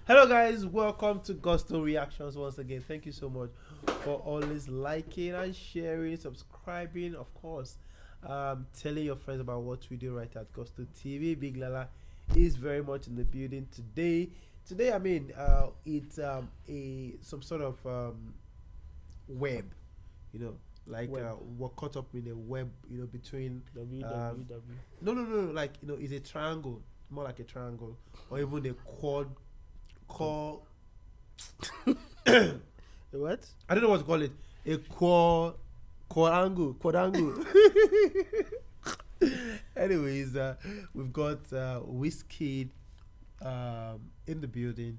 Hello, guys. Welcome to Gusto Reactions once again. Thank you so much for always liking and sharing, subscribing, of course, telling your friends about what we do right at Gusto TV. Big Lala is very much in the building today. Today, it's a some sort of web, you know, like Web. we're caught up in a web, between www. no, like it's a triangle, more like a triangle, or even a quad. What? I don't know what to call it. A quad angle. Anyways, we've got WIZKID in the building.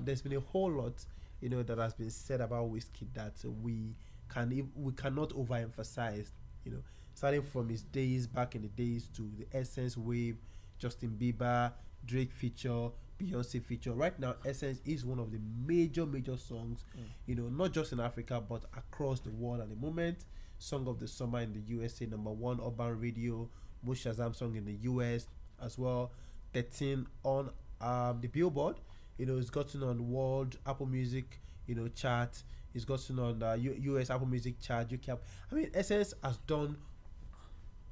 There's been a whole lot, that has been said about WIZKID that we cannot overemphasize. You know, starting from his days back in the days to the Essence wave, Justin Bieber, Drake feature, Beyonce feature. Right now, Essence is one of the major songs, not just in Africa but across the world at the moment. Song of the summer in the USA, number one urban radio, most Shazam song in the US as well. 13 on the Billboard. It's gotten on World Apple Music, chart. It's gotten on US Apple Music chart. Essence has done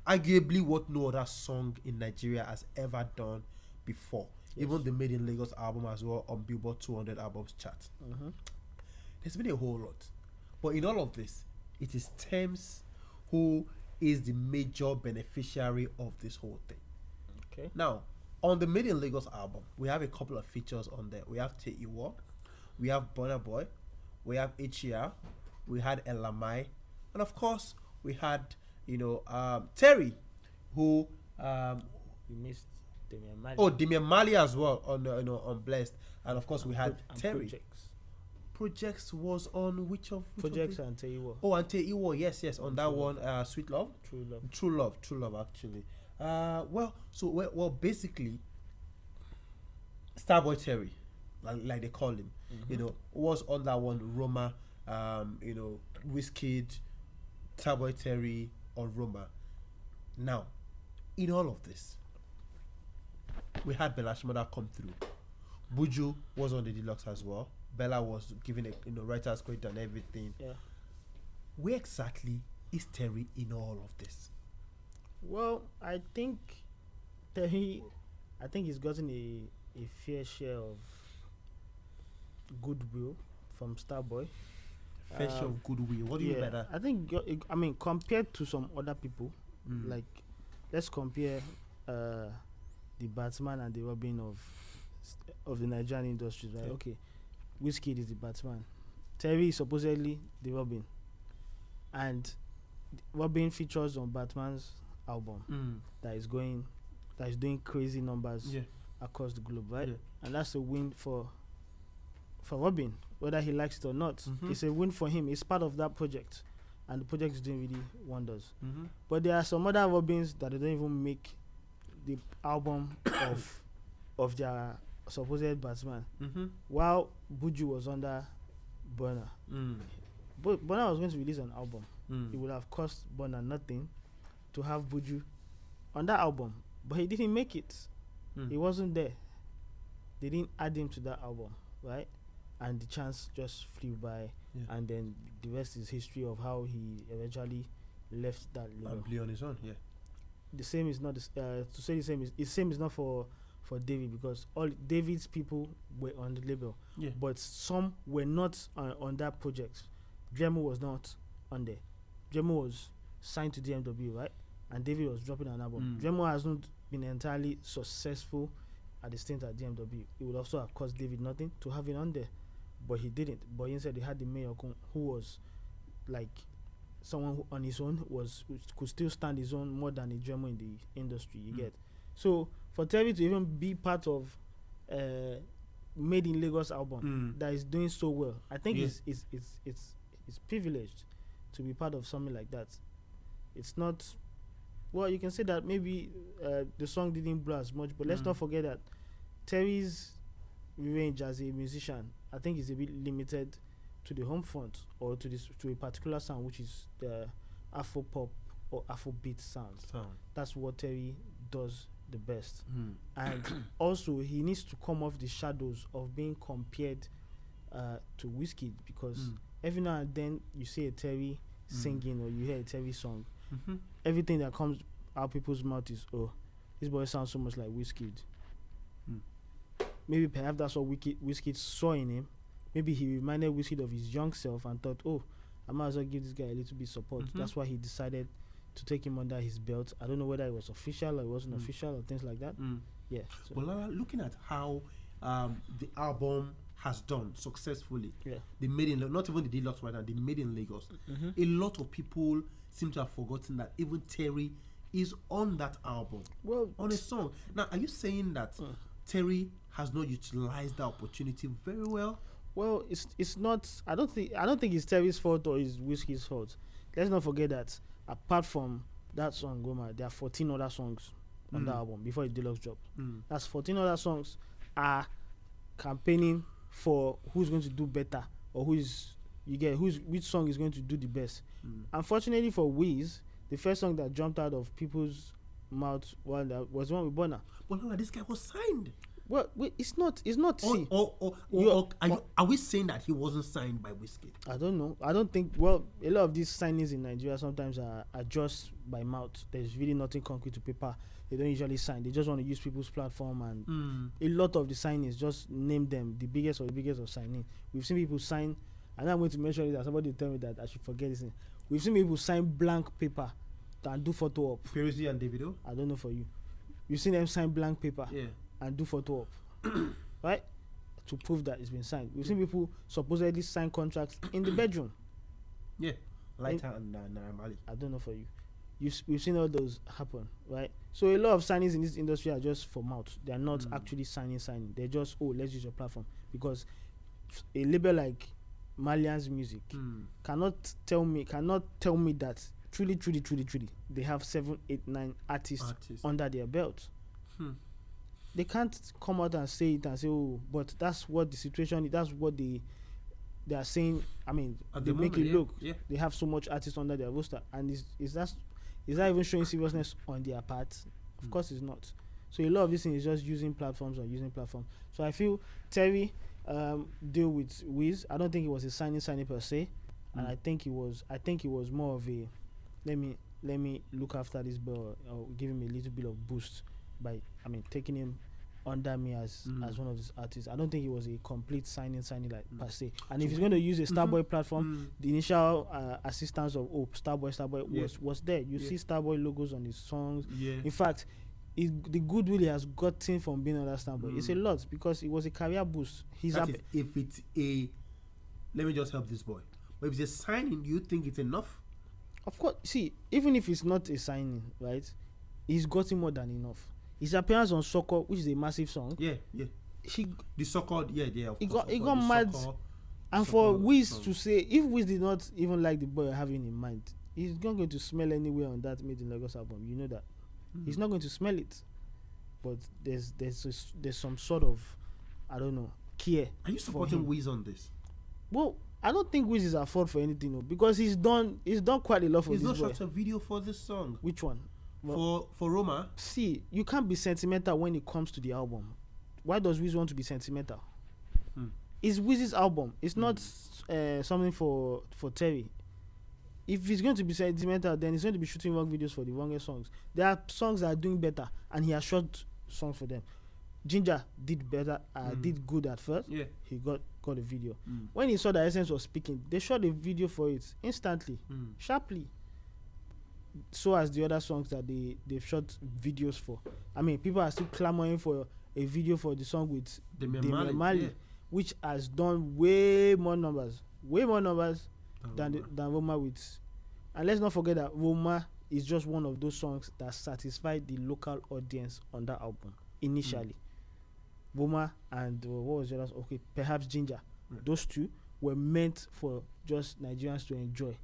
arguably what no other song in Nigeria has ever done before. Yes. Even the Made in Lagos album as well on Billboard 200 albums chart. There's been a whole lot. But in all of this, it is Tems who is the major beneficiary of this whole thing. Okay. Now, on the Made in Lagos album, we have a couple of features on there. We have Terri, we have Burna Boy, we have HER, we had Elamai, and of course, we had, Terri, who You missed Damian Marley. Damian Mali as well on on Blessed, and of course we had Terri. Projects was on which of Projects the- and tell you what. Oh, and Terri, yes, on that one, Sweet Love, True love. True Love actually. Basically, Starboy Terri, like they call him, was on that one. Roma, WIZKID, Starboy Terri on Roma. Now, in all of this, we had Bella Shmurda come through. Buju was on the deluxe as well. Bella was giving a writer's credit and everything. Yeah. Where exactly is Terri in all of this? Well, I think Terry, he's gotten a fair share of goodwill from Starboy. Fair share of goodwill. What do you mean by that? I think compared to some other people, like let's compare the Batman and the Robin of the Nigerian industry, right? Yeah. Okay, WIZKID is the Batman, Terry is supposedly the Robin, and Robin features on Batman's album that is doing crazy numbers across the globe, right? Yeah. And that's a win for Robin, whether he likes it or not. It's a win for him. It's part of that project, and the project is doing really wonders. But there are some other Robins that they don't even make the album of their supposed Batman. While Buju was under Burna, but Burna was going to release an album. It would have cost Burna nothing to have Buju on that album, but he didn't make it. He wasn't there. They didn't add him to that album, right? And the chance just flew by, and then the rest is history of how he eventually left that label. And play on his own, yeah. The same is not to say the same is not for David, because all David's people were on the label, but some were not on that project. Dremo was not on there. Dremo was signed to DMW, right? And David was dropping an album. Dremo has not been entirely successful at the stint at DMW. It would also have cost David nothing to have it on there, but he didn't. But instead, he had the mayor who was like someone who on his own could still stand his own more than a Dremo in the industry. You get. So for Terry to even be part of Made in Lagos album that is doing so well, I think it's privileged to be part of something like that. It's not. Well, you can say that maybe the song didn't blow as much, but let's not forget that Terry's range as a musician, I think, is a bit limited to the home front or to a particular sound, which is the Afro pop or Afrobeat sound. That's what Terry does the best. And also he needs to come off the shadows of being compared to WIZKID, because every now and then you see a Terri singing or you hear a Terri song, everything that comes out people's mouth is, oh, this boy sounds so much like WIZKID. Maybe perhaps that's what WIZKID saw in him. Maybe he reminded WIZKID of his young self and thought, oh, I might as well give this guy a little bit support. That's why he decided to take him under his belt. I don't know whether it was official or it wasn't official or things like that. Yeah. So. Well, looking at how the album has done successfully, they made in, not even the deluxe right now, they made in Lagos. A lot of people seem to have forgotten that even Terri is on that album, on a song. Now, are you saying that Terri has not utilized the opportunity very well? Well, it's not. I don't think it's Terry's fault or it's WIZKID's fault. Let's not forget that apart from that song Roma, there are 14 other songs on the album before the deluxe dropped. That's 14 other songs are campaigning for who's going to do better or which song is going to do the best. Unfortunately for Wiz, the first song that jumped out of people's mouth was the one with Burna. Well, no, this guy was signed. Well, it's not. Are we saying that he wasn't signed by WIZKID? I don't know. I don't think. Well, a lot of these signings in Nigeria sometimes are just by mouth. There's really nothing concrete to paper. They don't usually sign. They just want to use people's platform, and a lot of the signings, just name them, the biggest of signing. We've seen people sign, and I'm going to mention it that somebody will tell me that I should forget this thing. We've seen people sign blank paper and do photo op. Peruzzi and Davido? I don't know for you. You've seen them sign blank paper. Yeah. And do photo op, right? To prove that it's been signed. We've seen people supposedly sign contracts in the bedroom. Yeah, Lighter and Naramali. I don't know for you. We've seen all those happen, right? So a lot of signings in this industry are just for mouth. They are not actually signing. They're just, oh, let's use your platform. Because a label like Malian's Music cannot tell me that truly they have 7, 8, 9 artists under their belt. They can't come out and say it and say, oh, but that's what the situation is. That's what they are saying. I mean, they make it look. Yeah. They have so much artists under their roster, and is that even showing seriousness on their part? Of course, it's not. So a lot of this thing is just using platforms. So I feel Terri deal with Wiz. I don't think it was a signing per se, and I think it was more of a let me look after this boy or give him a little bit of boost by taking him under me as one of these artists. I don't think it was a complete signing like per se. And if he's going to use a Starboy platform, the initial assistance of Starboy was there. You see Starboy logos on his songs. In fact, the goodwill he has gotten from being on that Starboy, it's a lot because it was a career boost. If it's let me just help this boy. But if it's a signing, do you think it's enough? Of course. See, even if it's not a signing, right, he's gotten more than enough. His appearance on Soccer, which is a massive song. Yeah. The Soccer, yeah. He got mad. And for Wiz to say, if Wiz did not even like the boy having in mind, he's not going to smell anywhere on that Made in Lagos album. You know that. He's not going to smell it. But there's some sort of, I don't know, care. Are you supporting Wiz on this? Well, I don't think Wiz is at fault for anything, no, because he's done quite a lot for this boy. He's not shot a video for this song. Which one? For Roma? See, you can't be sentimental when it comes to the album. Why does Wiz want to be sentimental? It's Wiz's album. It's not something for Terri. If he's going to be sentimental, then he's going to be shooting wrong videos for the wrongest songs. There are songs that are doing better, and he has shot songs for them. Ginger did better, did good at first. Yeah. He got a video. When he saw that Essence was speaking, they shot a video for it instantly, sharply. So as the other songs that they've shot videos for. I mean, people are still clamoring for a video for the song with Damian Marley, which has done way more numbers than Roma with. And let's not forget that Roma is just one of those songs that satisfied the local audience on that album initially. Roma and what was the other? Okay, perhaps Ginger. Those two were meant for just Nigerians to enjoy,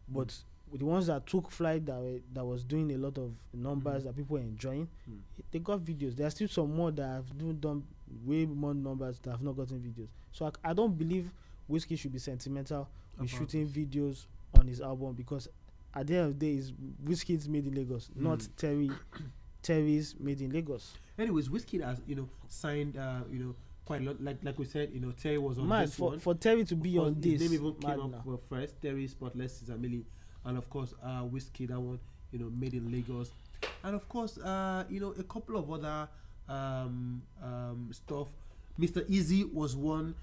but the ones that took flight that was doing a lot of numbers that people were enjoying, they got videos. There are still some more that have done way more numbers that have not gotten videos. So I don't believe WIZKID should be sentimental with shooting videos on his album, because at the end of the day, it's WIZKID's Made in Lagos, not Terri Terry's Made in Lagos. Anyways, WIZKID has signed quite a lot. Like we said, Terry was on this one. For Terry to be on this, his name even came up first. Terry, Spotless, Cizamili, and of course WIZKID, that one Made in Lagos, and of course a couple of other stuff. Mr. Easy was one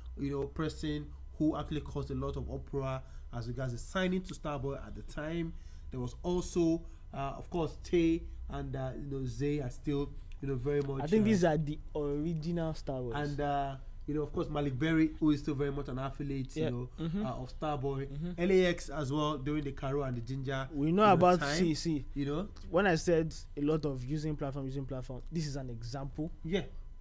person who actually caused a lot of uproar as regards the signing to Starboy at the time. There was also of course Tay and Zay are still very much. I think these are the original Starboys. And of course Malik Berry, who is still very much an affiliate of Starboy. LAX as well, doing the Caro and the Ginger. We know about time, when I said a lot of using platform, this is an example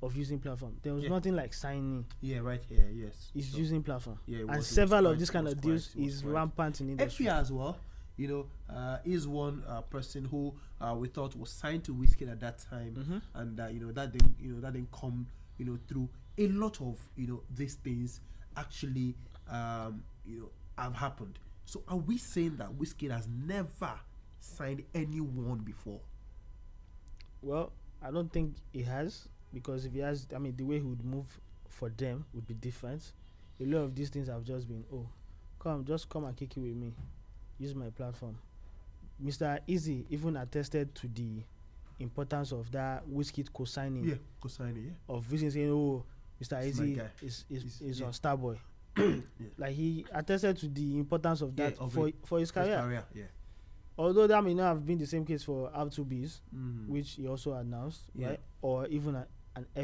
of using platform. There was nothing like signing. Yeah, right here, yes. It's using platform. Yeah, and several of these kind of deals is rampant in industry. FIA as well, is one person who we thought was signed to WIZKID at that time, and that didn't come through. A lot of these things actually have happened. So are we saying that WIZKID has never signed anyone before? Well, I don't think he has, because if he has, I mean, the way he would move for them would be different. A lot of these things have just been, just come and kick it with me, use my platform. Mr. Easy even attested to the importance of that WIZKID co-signing. Yeah, co-signing. Yeah. Of visiting saying, Mr. Easy is on Starboy. Like he attested to the importance of that for his career. Yeah. Although that may not have been the same case for R2Bs, which he also announced, right? Or even an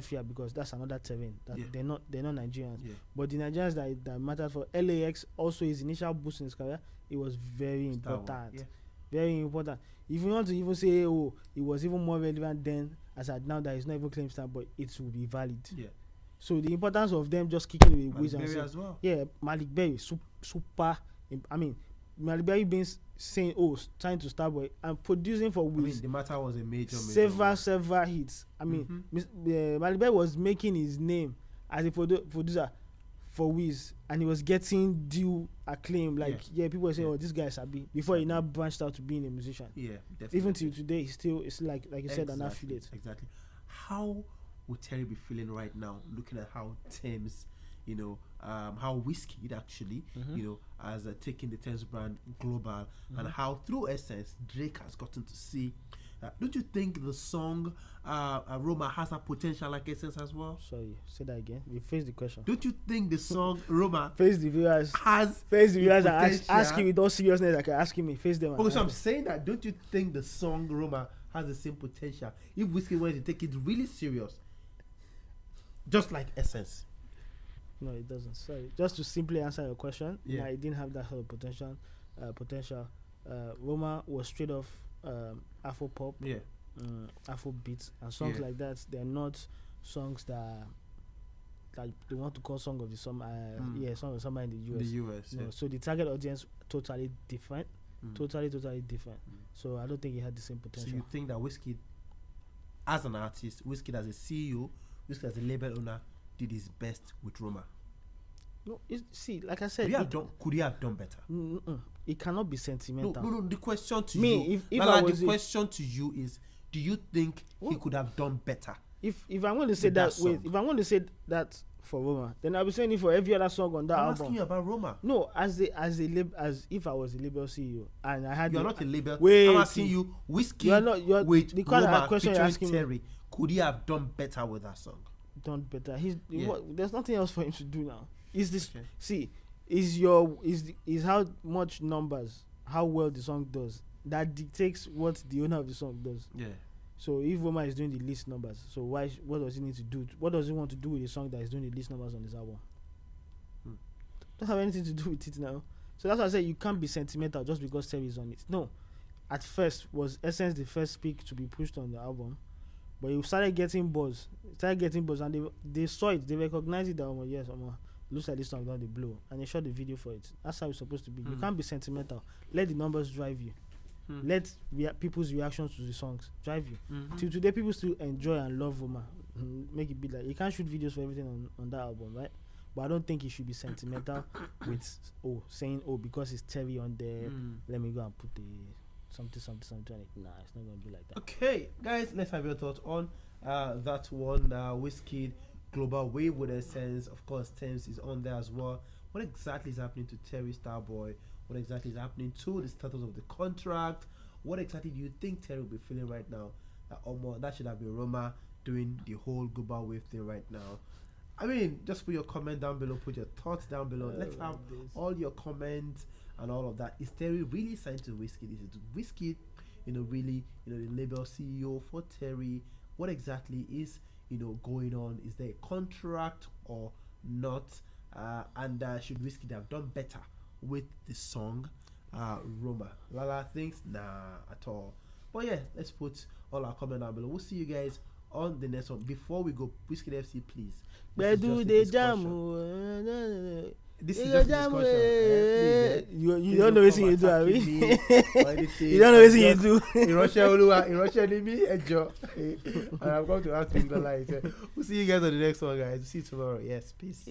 FIA, because that's another terrain. That they're not Nigerians. Yeah. But the Nigerians that mattered for LAX, also his initial boost in his career, it was very important. Yeah. Very important. If you want to even say, it was even more relevant then, as at now that he's not even claimed Starboy, it will be valid. Yeah. So the importance of them just kicking with Wiz and saying, as well. Yeah, Malik Berry, super. I mean, Malik Berry being saying, trying to Starboy and producing for Wiz. I mean, the matter was a major. Several hits. I mean, Malik Berry was making his name as a producer for Wiz, and he was getting due acclaim. Like, people were saying, this guy is happy, before he now branched out to being a musician. Yeah, definitely. Even till today, it's like you said, an affiliate. Exactly. How would Terri be feeling right now, looking at how Tems, how WIZKID actually, has taken the Tems brand global, and how through Essence Drake has gotten to see. Don't you think the song Roma has that potential like Essence as well? Sorry, say that again. We face the question. Don't you think the song Roma face the viewers and ask him with all seriousness, like asking me, face them. Okay, so I'm saying that, don't you think the song Roma has the same potential if WIZKID wanted to take it really serious? Just like Essence. No, it doesn't. Sorry. Just to simply answer your question, it didn't have that sort of potential. Roma was straight off Afro pop, Afro beats, and songs like that. They're not songs that they want to call song of the summer. Song of the summer in the US. No, so the target audience totally different. Totally different. So I don't think he had the same potential. So you think that WIZKID, as an artist, WIZKID as a CEO, WIZKID as a label owner, did his best with Roma? No, like I said, could he have done better? It cannot be sentimental. No. The question to you, the question to you is, do you think he could have done better? If I'm going to say that, if I'm going to say that for Roma, then I'll be saying it for every other song on that album. I'm asking you about Roma. No, as if I was a label CEO and I had. You're not a label. I'm asking you, WIZKID with the kind Roma of question you're asking Terri, could he have done better with that song? Done better. There's nothing else for him to do now. Is how much numbers, how well the song does, that dictates what the owner of the song does. Yeah. So if Roma is doing the least numbers, so what does he need to do? What does he want to do with the song that is doing the least numbers on his album? Don't have anything to do with it now. So that's why I say you can't be sentimental just because Terri is on it. No. At first, was Essence the first pick to be pushed on the album? But he started getting buzz, and they saw it, they recognized it that looks like this song down the blow, and they shot the video for it. That's how it's supposed to be. You can't be sentimental. Let the numbers drive you. Let people's reactions to the songs drive you. Till today, people still enjoy and love Roma. Make it be like you can't shoot videos for everything on that album, right? But I don't think it should be sentimental with saying because it's Terri on there. Let me go and put the something. Nah, it's not gonna be like that. Okay, guys, let's have your thoughts on that one. WIZKID Global Wave with a sense. Of course, Tems is on there as well. What exactly is happening to Terri Starboy? What exactly is happening to the status of the contract? What exactly do you think Terri will be feeling right now? That should have been Roma doing the whole Global Wave thing right now. I mean, just put your comment down below, put your thoughts down below. Let's have all your comments and all of that. Is Terri really signed to WIZKID? Is it WIZKID, really, the label CEO for Terri? What exactly is, going on? Is there a contract or not? And should WIZKID have done better with the song Roma? Lala thinks nah at all. But yeah, let's put all our comment down below. We'll see you guys on the next one. Before we go, WIZKID FC, please. Where do they jam? This is just a discussion. You don't know what you do, are we? You don't know what you do. In Russia, me and I'm going to ask you. We'll see you guys on the next one, guys. See you tomorrow. Yes, peace.